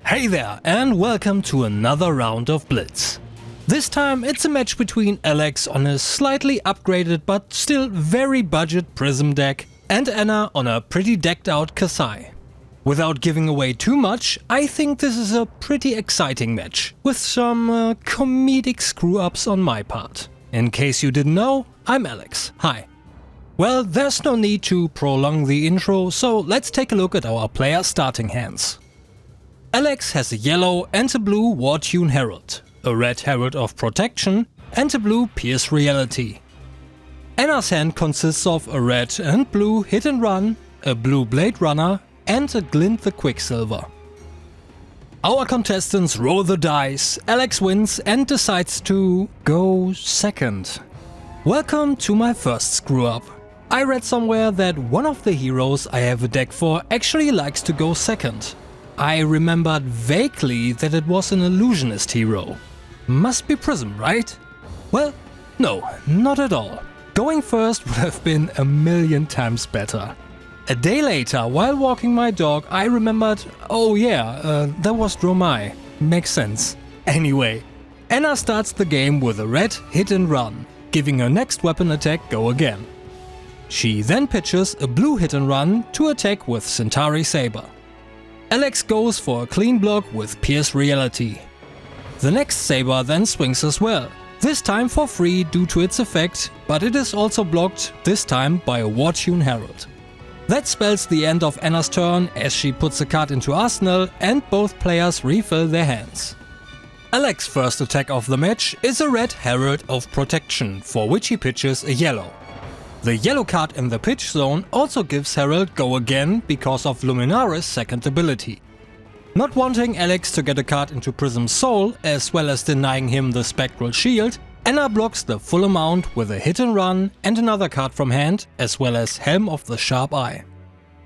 Hey there, and welcome to another round of Blitz. This time it's a match between Alex on a slightly upgraded but still very budget Prism deck and Anna on a pretty decked out Kassai. Without giving away too much, I think this is a pretty exciting match, with some comedic screw-ups on my part. In case you didn't know, I'm Alex. Hi. Well, there's no need to prolong the intro, so let's take a look at our player starting hands. Alex has a yellow and a blue War-Tune Herald, a red Herald of Protection and a blue Pierce Reality. Anna's hand consists of a red and blue Hit and Run, a blue Blade Runner and a Glint the Quicksilver. Our contestants roll the dice, Alex wins and decides to go second. Welcome to my first screw-up. I read somewhere that one of the heroes I have a deck for actually likes to go second. I remembered vaguely that it was an illusionist hero. Must be Prism, right? Well, no, not at all. Going first would have been a million times better. A day later, while walking my dog, I remembered, oh yeah, that was Dromai. Makes sense. Anyway, Anna starts the game with a red Hit and Run, giving her next weapon attack go again. She then pitches a blue Hit and Run to attack with Centauri Saber. Alex goes for a clean block with Pierce Reality. The next Saber then swings as well, this time for free due to its effect, but it is also blocked, this time by a War-Tune Herald. That spells the end of Anna's turn as she puts a card into Arsenal and both players refill their hands. Alex's first attack of the match is a red Herald of Protection, for which he pitches a yellow. The yellow card in the pitch zone also gives Herald go again because of Luminara's second ability. Not wanting Alex to get a card into Prism's soul, as well as denying him the Spectral Shield, Anna blocks the full amount with a Hit and Run and another card from hand, as well as Helm of the Sharp Eye.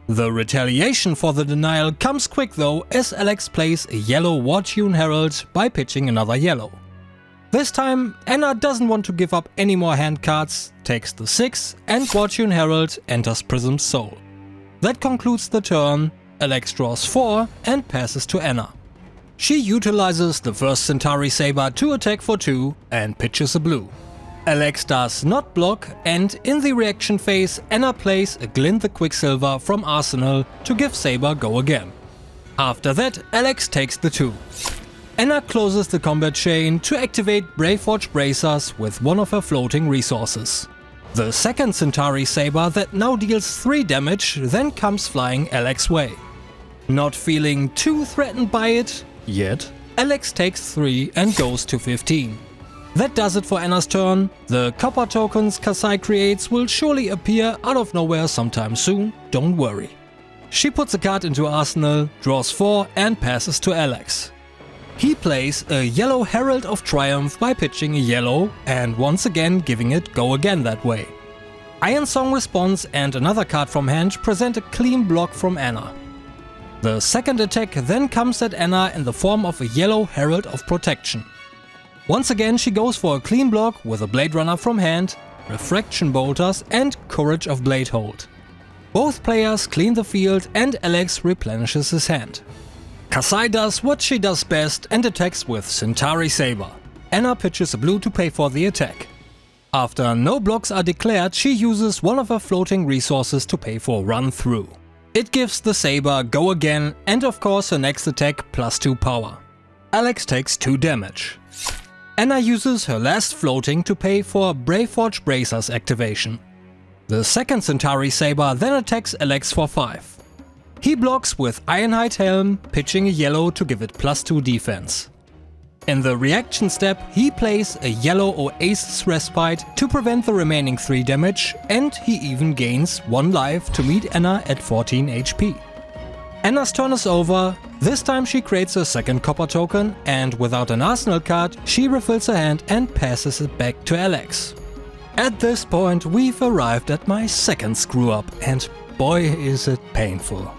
The retaliation for the denial comes quick though, as Alex plays a yellow War-Tune Herald by pitching another yellow. This time, Anna doesn't want to give up any more hand cards, takes the 6 and War-Tune Herald enters Prism's soul. That concludes the turn, Alex draws 4 and passes to Anna. She utilizes the first Centauri Saber to attack for 2 and pitches a blue. Alex does not block, and in the reaction phase Anna plays a Glint the Quicksilver from Arsenal to give Saber go again. After that, Alex takes the 2. Anna closes the combat chain to activate Braveforge Bracers with one of her floating resources. The second Centauri Saber that now deals 3 damage then comes flying Alex's way. Not feeling too threatened by it yet, Alex takes 3 and goes to 15. That does it for Anna's turn. The copper tokens Kassai creates will surely appear out of nowhere sometime soon, don't worry. She puts a card into Arsenal, draws 4 and passes to Alex. He plays a yellow Herald of Triumph by pitching a yellow and once again giving it go again that way. Iron Song response and another card from hand present a clean block from Anna. The second attack then comes at Anna in the form of a yellow Herald of Protection. Once again she goes for a clean block with a Blade Runner from hand, Refraction Bolters and Courage of Bladehold. Both players clean the field and Alex replenishes his hand. Kassai does what she does best and attacks with Centauri Saber. Anna pitches a blue to pay for the attack. After no blocks are declared, she uses one of her floating resources to pay for run through. It gives the Saber go again and of course her next attack +2 power. Alex takes 2 damage. Anna uses her last floating to pay for Braveforge Bracers activation. The second Centauri Saber then attacks Alex for 5. He blocks with Ironhide Helm, pitching a yellow to give it +2 defense. In the reaction step, he plays a yellow Oasis Respite to prevent the remaining 3 damage, and he even gains 1 life to meet Anna at 14 HP. Anna's turn is over. This time she creates a second copper token, and without an Arsenal card, she refills her hand and passes it back to Alex. At this point, we've arrived at my second screw-up, and boy is it painful.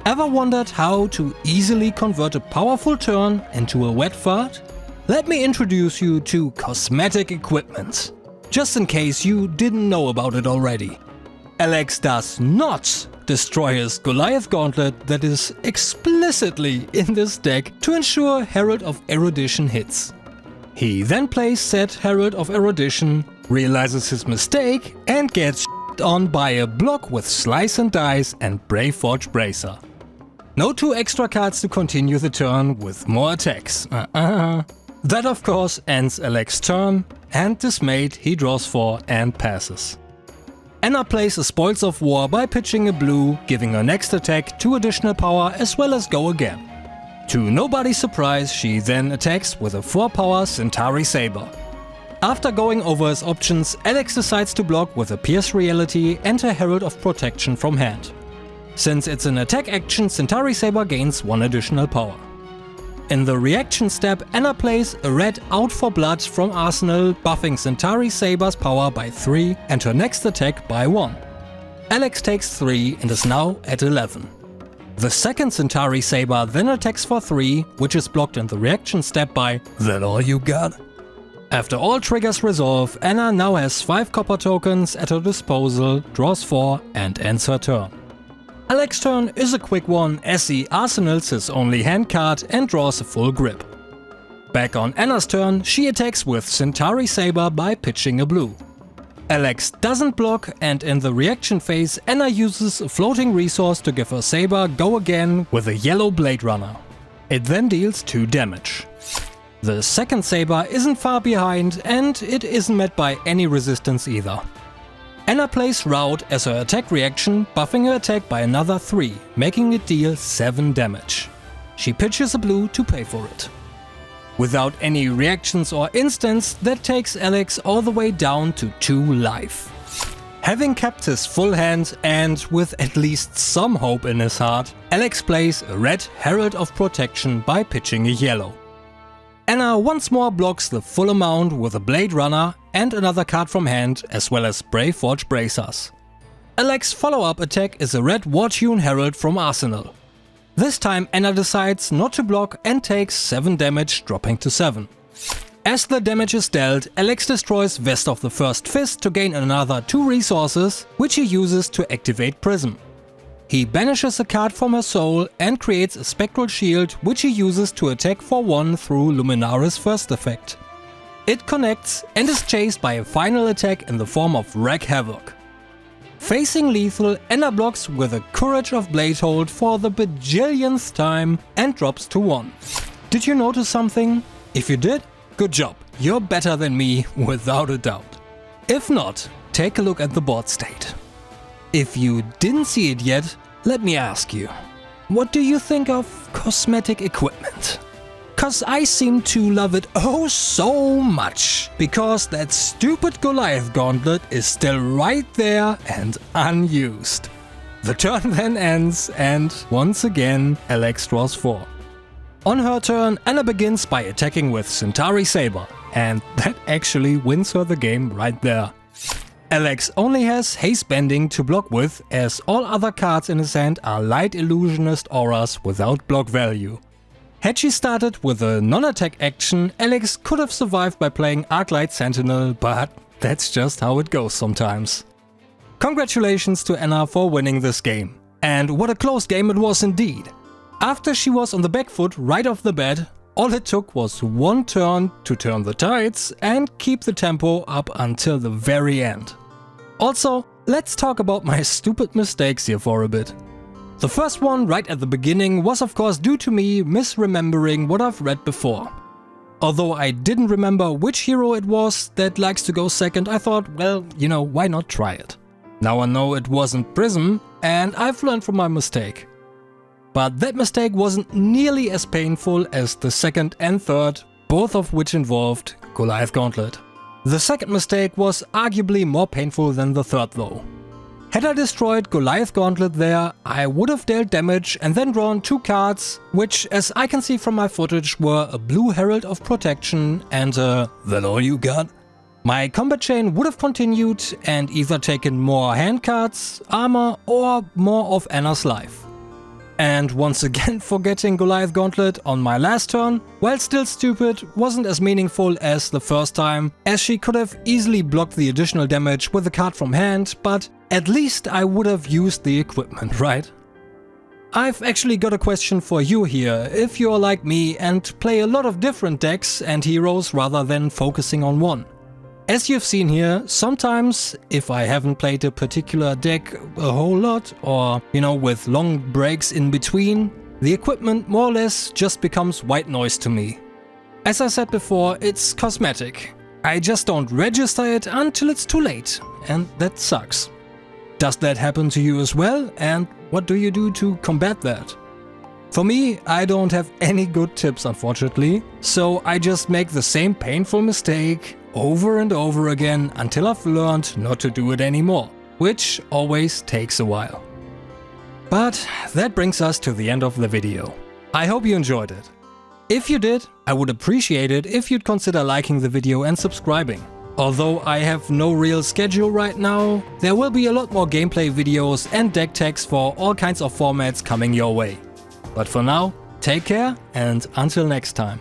Ever wondered how to easily convert a powerful turn into a wet fart? Let me introduce you to cosmetic equipment, just in case you didn't know about it already. Alex does not destroy his Goliath Gauntlet that is explicitly in this deck to ensure Herald of Erudition hits. He then plays said Herald of Erudition, realizes his mistake and gets on by a block with Slice and Dice and Brave Forge Bracer. No 2 extra cards to continue the turn with more attacks. That of course ends Alex's turn, and dismayed he draws 4 and passes. Anna plays a Spoils of War by pitching a blue, giving her next attack 2 additional power as well as go again. To nobody's surprise, she then attacks with a 4 power Centauri Saber. After going over his options, Alex decides to block with a Pierce Reality and a Herald of Protection from hand. Since it's an attack action, Centauri Saber gains 1 additional power. In the reaction step, Anna plays a red Out for Blood from Arsenal, buffing Centauri Saber's power by 3 and her next attack by 1. Alex takes 3 and is now at 11. The second Centauri Saber then attacks for 3, which is blocked in the reaction step by "That all you got?" After all triggers resolve, Anna now has 5 copper tokens at her disposal, draws 4 and ends her turn. Alex's turn is a quick one as he arsenals his only hand card and draws a full grip. Back on Anna's turn, she attacks with Centauri Saber by pitching a blue. Alex doesn't block, and in the reaction phase Anna uses a floating resource to give her Saber go again with a yellow Blade Runner. It then deals 2 damage. The second Saber isn't far behind and it isn't met by any resistance either. Anna plays Rout as her attack reaction, buffing her attack by another 3, making it deal 7 damage. She pitches a blue to pay for it. Without any reactions or instants, that takes Alex all the way down to 2 life. Having kept his full hand and with at least some hope in his heart, Alex plays a red Herald of Protection by pitching a yellow. Anna once more blocks the full amount with a Blade Runner and another card from hand, as well as Brave Forge Bracers. Alex's follow-up attack is a red Wartune Herald from Arsenal. This time Anna decides not to block and takes 7 damage, dropping to 7. As the damage is dealt, Alex destroys Vest of the First Fist to gain another 2 resources, which he uses to activate Prism. He banishes a card from her soul and creates a Spectral Shield, which he uses to attack for 1 through Luminara's first effect. It connects and is chased by a final attack in the form of Wreak Havoc. Facing lethal, Anna blocks with a Courage of Bladehold for the bajillionth time and drops to 1. Did you notice something? If you did, good job. You're better than me, without a doubt. If not, take a look at the board state. If you didn't see it yet, let me ask you, what do you think of cosmetic equipment? Cause I seem to love it oh so much, because that stupid Goliath Gauntlet is still right there and unused. The turn then ends and, once again, Alex draws 4. On her turn, Anna begins by attacking with Centauri Saber, and that actually wins her the game right there. Alex only has Haste Bending to block with, as all other cards in his hand are Light Illusionist auras without block value. Had she started with a non-attack action, Alex could have survived by playing Arclight Sentinel, but that's just how it goes sometimes. Congratulations to Anna for winning this game. And what a close game it was indeed. After she was on the back foot right off the bat, all it took was 1 turn to turn the tides and keep the tempo up until the very end. Also, let's talk about my stupid mistakes here for a bit. The first one right at the beginning was of course due to me misremembering what I've read before. Although I didn't remember which hero it was that likes to go second, I thought, well, you know, why not try it? Now I know it wasn't Prism, and I've learned from my mistake. But that mistake wasn't nearly as painful as the second and third, both of which involved Goliath Gauntlet. The second mistake was arguably more painful than the third though. Had I destroyed Goliath Gauntlet there, I would have dealt damage and then drawn 2 cards, which, as I can see from my footage, were a blue Herald of Protection and a "That all you got?" My combat chain would have continued and either taken more hand cards, armor, or more of Anna's life. And once again forgetting Goliath Gauntlet on my last turn, while still stupid, wasn't as meaningful as the first time, as she could have easily blocked the additional damage with a card from hand, but at least I would have used the equipment, right? I've actually got a question for you here, if you're like me and play a lot of different decks and heroes rather than focusing on one. As you've seen here, sometimes, if I haven't played a particular deck a whole lot, or, with long breaks in between, the equipment more or less just becomes white noise to me. As I said before, it's cosmetic. I just don't register it until it's too late, and that sucks. Does that happen to you as well, and what do you do to combat that? For me, I don't have any good tips unfortunately, so I just make the same painful mistake over and over again until I've learned not to do it anymore, which always takes a while. But that brings us to the end of the video. I hope you enjoyed it. If you did, I would appreciate it if you'd consider liking the video and subscribing. Although I have no real schedule right now, there will be a lot more gameplay videos and deck techs for all kinds of formats coming your way. But for now, take care and until next time.